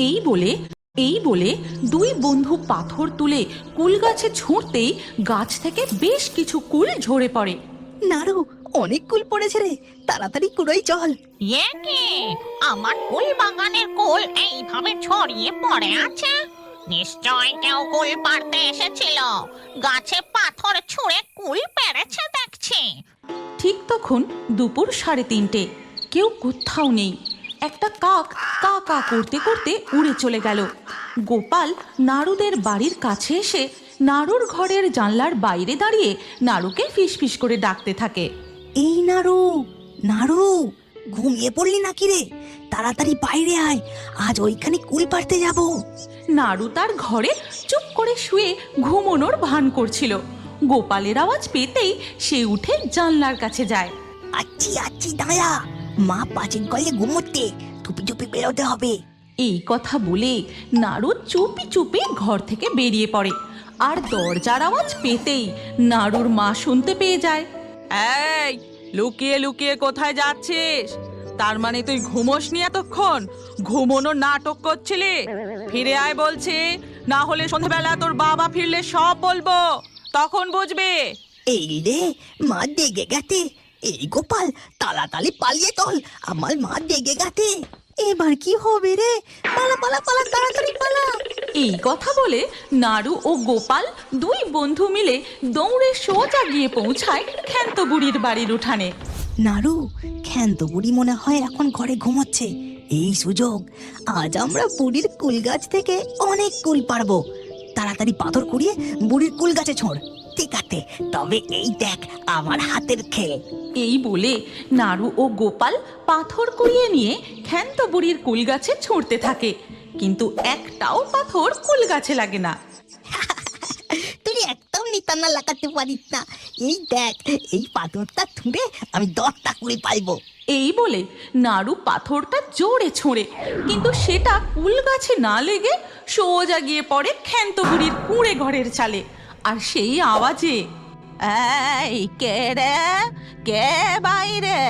এই বলে দুই বন্ধু পাথর তুলে কুল গাছে ছুঁড়তেই গাছ থেকে বেশ কিছু কুল ঝরে পড়ে। নাড়ু, অনেক কুল পড়েছে রে, তাড়াতাড়ি কুড়োই চল। কি আমার কুল বাগানের কুল এইভাবে ছড়িয়ে পড়ে আছে? নিশ্চয় কেউ কুল পাড়তে এসেছিল, গাছে পাথর ছুঁড়ে কুল পেরেছে দেখছি। ঠিক তখন দুপুর 3:30। কেউ কোথাও নেই। একটা কাক কা কা করতে করতে উড়ে চলে গেল। গোপাল নাড়ুদের বাড়ির কাছে এসে নাড়ুর ঘরের জানলার বাইরে দাঁড়িয়ে নাড়ুকে ফিসফিস করে ডাকতে থাকে। এই নাড়ু, নাড়ু, ঘুমিয়ে পড়লি নাকি রে? তাড়াতাড়ি বাইরে আয়, আজ ওইখানে কুল পাড়তে যাব। নাড়ু তার ঘরে চুপ করে শুয়ে ঘুমোনোর ভান করছিল। গোপালের আওয়াজ পেতেই সে উঠে জানলার কাছে যায়। আচ্ছি দাঁড়া, মা পাঁচিল গলে ঘুমোতে, চুপি চুপি বেরোতে হবে। এই কথা বলে নাড়ু চুপি চুপি ঘর থেকে বেরিয়ে পড়ে। আর দরজার আওয়াজ পেতেই নাড়ুর মা শুনতে পেয়ে যায়। এই, লুকিয়ে লুকিয়ে কোথায় যাচ্ছিস? তার মানে তুই ঘুমোসনি এতক্ষণ? ঘুমোনোর নাটক করছিলি? ফিরে আয় বলছি, না হলে সন্ধ্যাবেলা তোর বাবা ফিরলে সব বলবো, তখন বুঝবি। এই রে, মা ডেগে গেছে। এই গোপাল, তাড়াতাড়ি পালিয়ে চল, আমার মা ডেগে গেছে। এবার কি হবে রে? পালা পালা পালা, তাড়াতাড়ি পালা। এই কথা বলে নাড়ু ও গোপাল দুই বন্ধু মিলে দৌড়ে সোজা গিয়ে পৌঁছায় ক্ষান্ত বুড়ির বাড়ির উঠানে। নাড়ু, ক্ষান্ত বুড়ি মনে হয় এখন ঘরে ঘুমোচ্ছে। এই সুযোগ, আজ আমরা বুড়ির কুল গাছ থেকে অনেক কুল পারবো। তাড়াতাড়ি পাথর কুড়িয়ে বুড়ির কুল গাছে ছোঁড়। ঠিক আছে, তবে এই দেখ আমার হাতের খেল। এই বলে নাড়ু ও গোপাল পাথর কুড়িয়ে নিয়ে ক্ষান্ত বুড়ির কুল গাছে ছুঁড়তে থাকে, কিন্তু একটাও পাথর কুল গাছে লাগে না। তুই একদম নিতানা লাগাতে পারিস না। এই দেখ, এই পাথরটা ছুঁড়ে আমি 10টা কুল পাইবো। এই বলে নাড়ু পাথরটা জোরে ছোঁড়ে, কিন্তু সেটা কুল গাছে না লেগে সোজা গিয়ে পড়ে ক্ষান্ত বুড়ির কুঁড়ে ঘরের চালে। আর সেই আওয়াজে, এই কে রে, কে বাইরে?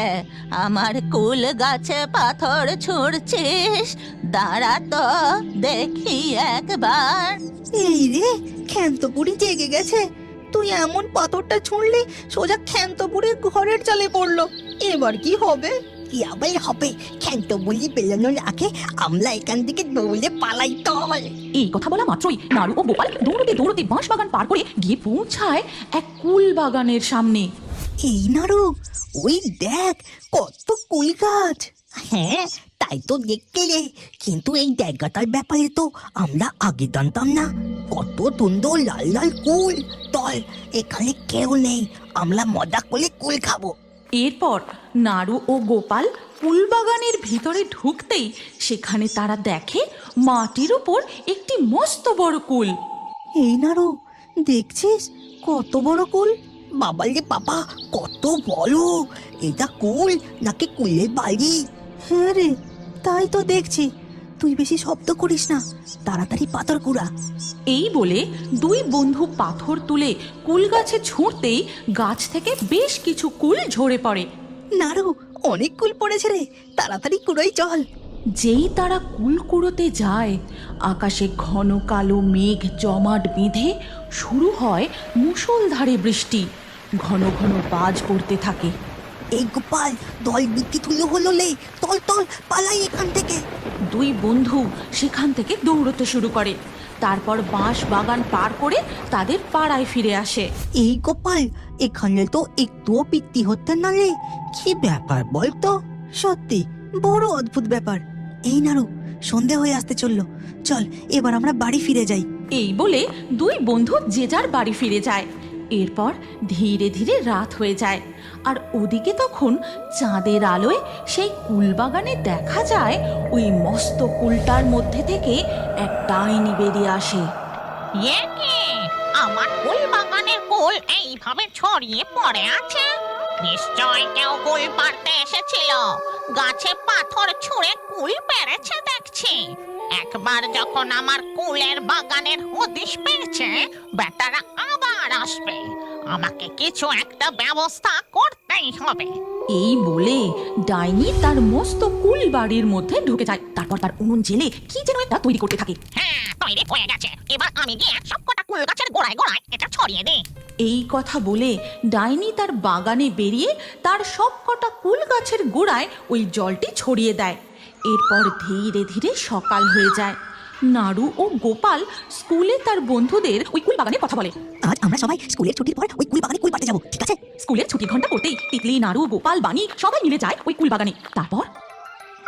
আমার কুল গাছে পাথর ছুঁড়ছিস? দাঁড়া তো দেখি একবার। এই রে, ক্ষান্ত বুড়ি জেগে গেছে। তুই এমন পাথরটা ছুঁড়লি সোজা ক্ষান্ত বুড়ির ঘরের চালে পড়লো। এবার কি হবে? কি আবার হবে? ক্ষান্ত বুড়ি বেলানোর আগে আমরা এখান থেকে দৌড়ে পালাই। চল। এই কথা বলা মাত্রই নাড়ু ও গোপাল দৌড়তে দৌড়তে বাঁশ বাগান পার করে গিয়ে পৌঁছায় এক কুল বাগানের সামনে। এই নাড়ু, ওই দেখ কত কুল গাছ। হ্যাঁ, তাই তো দেখতে রে, কিন্তু এই জায়গাটার ব্যাপারে তো আমরা আগে জানতাম না। কত সুন্দর লাল লাল কুল। চল, এখানে কেউ নেই, আমরা মজা করে কুল খাবো। এরপর নাড়ু ও গোপাল কুলবাগানের ভিতরে ঢুকতেই সেখানে তারা দেখে মাটির উপর একটি মস্ত বড় কুল। এই নাড়ু, দেখছিস কত বড় কুল? বাবা রে বাবা, কত বড়! এটা কুল নাকি কুলের বাড়ি? হ্যাঁ রে, তাই তো দেখছি। তুই বেশি শব্দ করিস না, তাড়াতাড়ি পাথর কুড়া। এই বলে দুই বন্ধু পাথর তুলে কুল গাছে ছুঁড়তেই গাছ থেকে বেশ কিছু কুল ঝরে পড়ে। নাড়ু, অনেক কুল পড়েছে রে, তাড়াতাড়ি কুড়োই চল। যেই তারা কুল কুড়োতে যায়, আকাশে ঘন কালো মেঘ জমাট বেঁধে শুরু হয় মুষলধারে বৃষ্টি। ঘন ঘন বাজ পড়তে থাকে। এই গোপাল, দল বিদ্যি তুলে হলো লে, তল তল পালাই এখান থেকে। দুই বন্ধু সেখান থেকে দৌড়তে শুরু করে। তারপর বাঁশ বাগান পার করে তাদের পাড়ায় ফিরে আসে। এই গোপাল, এখানে তো একটুও পিত্তি হচ্ছে না রে। কি ব্যাপার বলতো? সত্যি বড় অদ্ভুত ব্যাপার। এই নাড়ু, সন্ধে হয়ে আসতে চললো, চল এবার আমরা বাড়ি ফিরে যাই। এই বলে দুই বন্ধু যে যার বাড়ি ফিরে যায়। এরপর ধীরে ধীরে রাত হয়ে যায়, আর ওদিকে তখন চাঁদের আলোয় সেই কুলবাগানে দেখা যায় ওই মস্ত কুলটার মধ্যে থেকে এক ডাইনি বেরিয়ে আসে। কি আমার কুল বাগানের কুল এইভাবে ছড়িয়ে পড়ে আছে? নিশ্চয় কেউ কুল পাড়তে এসেছিল, গাছে পাথর ছুঁড়ে কুল পেরেছে দেখছি। একবার যখন আমার কুলের বাগানের হদিশ পেয়েছে, বেটারা আবার আসবে। আমাকে কিছু একটা ব্যবস্থা করতেই হবে। এই বলে ডাইনি তার মস্ত কুল বাড়ির মধ্যে ঢুকে যায়। তারপর তার উনুন জেলে কি যেন একটা তৈরি করতে থাকে। হ্যাঁ, তৈরি হয়ে গেছে। এবার আমি গিয়ে সবকটা কুল গাছের গোড়ায় গোড়ায় এটা ছড়িয়ে দিই। এই কথা বলে ডাইনি তার বাগানে বেরিয়ে তার সব কটা কুল গাছের গোড়ায় ওই জলটি ছড়িয়ে দেয়। এরপর ধীরে ধীরে সকাল হয়ে যায়। নাড়ু ও গোপাল স্কুলে তার বন্ধুদের ওই কুল বাগানের কথা বলে। আজ আমরা সবাই স্কুলের ছুটির পর ওই কুল বাগানে কুল পাড়তে যাবো, ঠিক আছে? স্কুলের ছুটির ঘন্টা করতেই তিতলি, নাড়ু, গোপাল, বানি সবাই মিলে যায় ওই কুল বাগানে। তারপর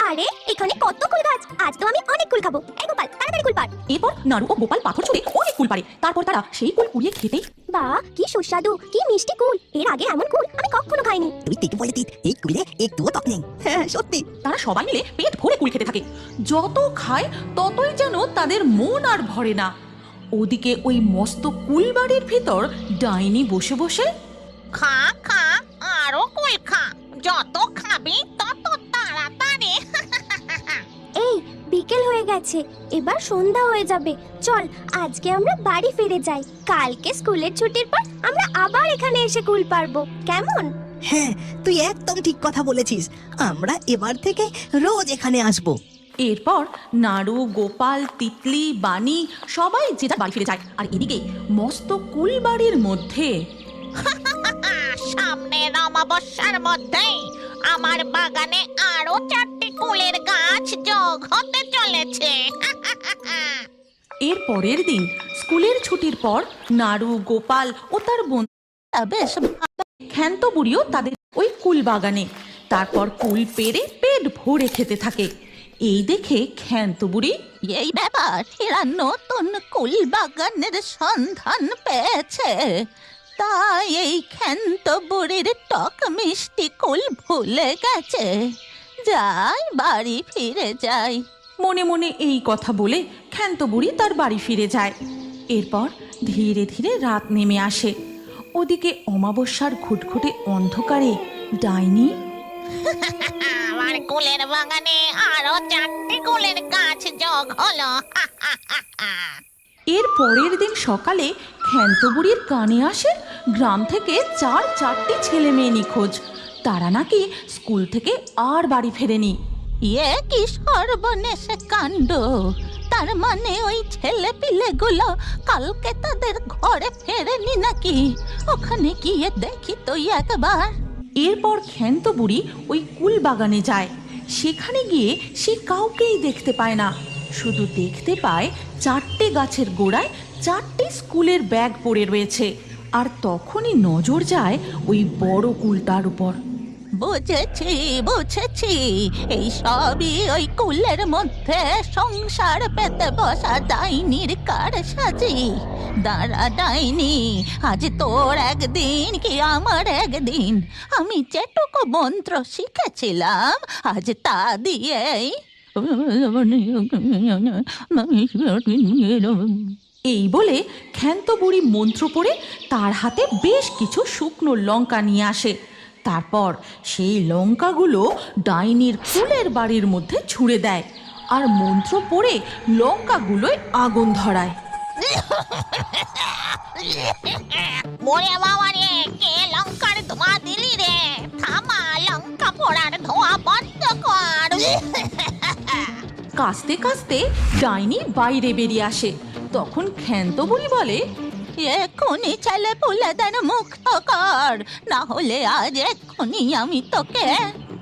আরে এখানে কত কুল গাছ, আজ তো আমি অনেক কুল খাবো। এই গোপাল তাড়াতাড়ি কুল পাড়। এরপর নাড়ু ও গোপাল পাথর ছুঁড়ে অনেক কুল পারে। তারপর তারা সেই কুল কুড়িয়ে খেতেই বাহ, কি সুস্বাদু, কি মিষ্টি কুল। এর আগে এমন কুল আমি কখনো খাইনি। তুই ঠিক বলে তিত, এই কুলে একটুও টক নেই। হ্যাঁ সত্যি। তারা সবাই মিলে পেট ভরে কুল খেতে থাকে। যত খায় ততই যেন তাদের মন আর ভরে না। ওদিকে ওই মস্ত কুল বাড়ির ভিতর ডাইনি বসে বসে খা খা, আরো কুল খা। যত খাবি তত তাড়াতাড়ি। এই বিকেল হয়ে গেছে, এবার সন্ধ্যা হয়ে যাবে। চল আজকে আমরা বাড়ি ফিরে যাই। কালকে স্কুলের ছুটির পর আমরা আবার এখানে এসে কুল পারবো, কেমন? হ্যাঁ তুই একদম ঠিক কথা বলেছিস, আমরা এবার থেকে রোজ এখানে আসবো। এরপর নাড়ু, গোপাল, তিতলি, বানি সবাই যে যার বাড়ি ফিরে যায়। আর এদিকে মস্ত কুল বাড়ির মধ্যে সামনের অমাবস্যার মধ্যেই আমার বাগানে আরো 4টি কুলের গাছ যোগ হতে চলেছে। এর পরের দিন স্কুলের ছুটির পর নাড়ু, গোপাল ও তার বন্ধু বেশ ক্ষান্ত বুড়িও তাদের ওই কুল বাগানে। তারপর কুল পেরে পেট ভরে খেতে থাকে। এই দেখে ক্ষান্ত বুড়ি, এই ব্যাপার, এরা নতুন কুল বাগানের সন্ধান পেয়েছে, তাই এই ক্ষান্ত বুড়ির টক মিষ্টি কুল ভুলে গেছে। যাই, বাড়ি ফিরে যাই। মনে মনে এই কথা বলে ক্ষান্ত বুড়ি তার বাড়ি ফিরে যায়। এরপর ধীরে ধীরে রাত নেমে আসে। ওদিকে অমাবস্যার ঘুটঘুটে অন্ধকারে ডাইনি আমার কুলের বাগানে আরো 4টি কুলের গাছ যোগ হলো। এর পরের দিন সকালে ক্ষান্ত বুড়ির কানে আসে গ্রাম থেকে 4টি ছেলে মেয়ে নিখোঁজ। তারা নাকি স্কুল থেকে আর বাড়ি ফেরেনি। এ কি সর্বনেশ কাণ্ড! তার মানে ওই ছেলে পিলেগুলো কালকে তাদের ঘরে ফেরেনি নাকি? ওখানে গিয়ে দেখি তো একবার। এরপর ক্ষান্ত বুড়ি ওই কুল বাগানে যায়। সেখানে গিয়ে সে কাউকেই দেখতে পায় না, শুধু দেখতে পায় 4টে গাছের গোড়ায় 4টি স্কুলের ব্যাগ পড়ে রয়েছে। আর তখনই নজর যায় ওই বড় কুলটার উপর। বুঝেছি বুঝেছি, এই সবই ওই কুলের মধ্যে সংসার পেতে বসা ডাইনির কারসাজি। দাঁড়া ডাইনি, আজ তোর একদিন কি আমার একদিন। আমি যেটুকু মন্ত্র শিখেছিলাম আজ তা দিয়েই এই বলে ক্ষান্ত বুড়ি মন্ত্র পড়ে তার হাতে বেশ কিছু শুকনো লঙ্কা নিয়ে আসে। তারপর সেই লঙ্কাগুলো ডাইনির কুলের বাড়ির মধ্যে ছুঁড়ে দেয় আর মন্ত্র পড়ে লঙ্কাগুলোয় আগুন ধরায়। ওরে বাবা রে, কে লঙ্কার ধোঁয়া দিলি রে? থামা, লঙ্কা পোড়ার ধোঁয়া বন্ধ কর। কাস্তে কাস্তে ডাইনি বাইরে বেরিয়ে আসে। তখন ক্ষান্ত বুড়ি বলে, এক্ষুনি ছেলে পুলেদের মুক্ত কর, না হলে আজ এক্ষুনি আমি তোকে।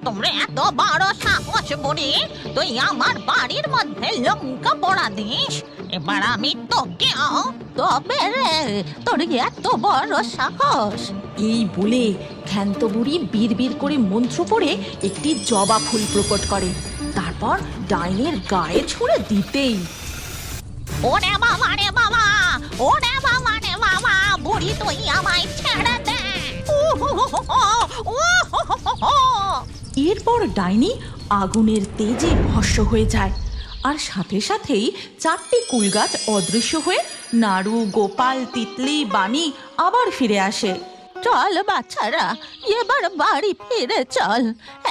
তোমরা এত বড় সাহস বুড়ি, তুই আমার বাড়ির মধ্যে লঙ্কা পোড়া দিস? এবার আমি তোকে। তবে রে, তোর এত বড় সাহস! এই বলে ক্ষান্ত বুড়ি বিড়বিড় করে মন্ত্র পড়ে একটি জবা ফুল প্রকট করে। তারপর ডাইনের গায়ে ছুঁড়ে দিতেই ওরে বাবা রে বাবা, ওরে বাবা রে বাবা, বুড়ি তুই আমায় ছেড়ে দে। এরপর ডাইনি আগুনের তেজে ভস্ম হয়ে যায়। আর সাথে সাথেই 4টি কুল গাছ অদৃশ্য হয়ে নাড়ু, গোপাল, তিতলি, বানি আবার ফিরে আসে। চল বাচ্চারা, এবার বাড়ি ফিরে চল।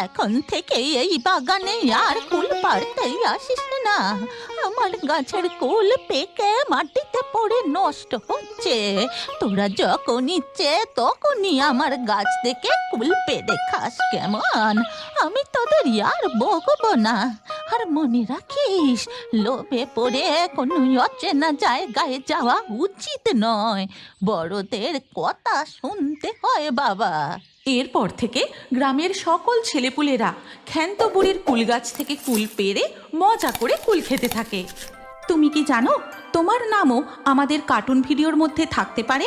এখন থেকে এই বাগানে আর কুল পাড়তেই আসিস না। আমার গাছের কুল পেকে মাটিতে পড়ে নষ্ট হচ্ছে। তোরা যখন ইচ্ছে তখনই আমার গাছ থেকে কুল পেড়ে খাস, কেমন? আমি তোদের আর বকবো না। আর মনে রাখিস, লোভে পড়ে কোনো অচেনা জায়গায় যাওয়া উচিত নয়। বড়দের কথা শুনতে হয় বাবা। এরপর থেকে গ্রামের সকল ছেলেপুলেরা ক্ষান্ত বুড়ির কুল গাছ থেকে কুল পেড়ে মজা করে কুল খেতে থাকে। তুমি কি জানো, তোমার নামও আমাদের কার্টুন ভিডিওর মধ্যে থাকতে পারে?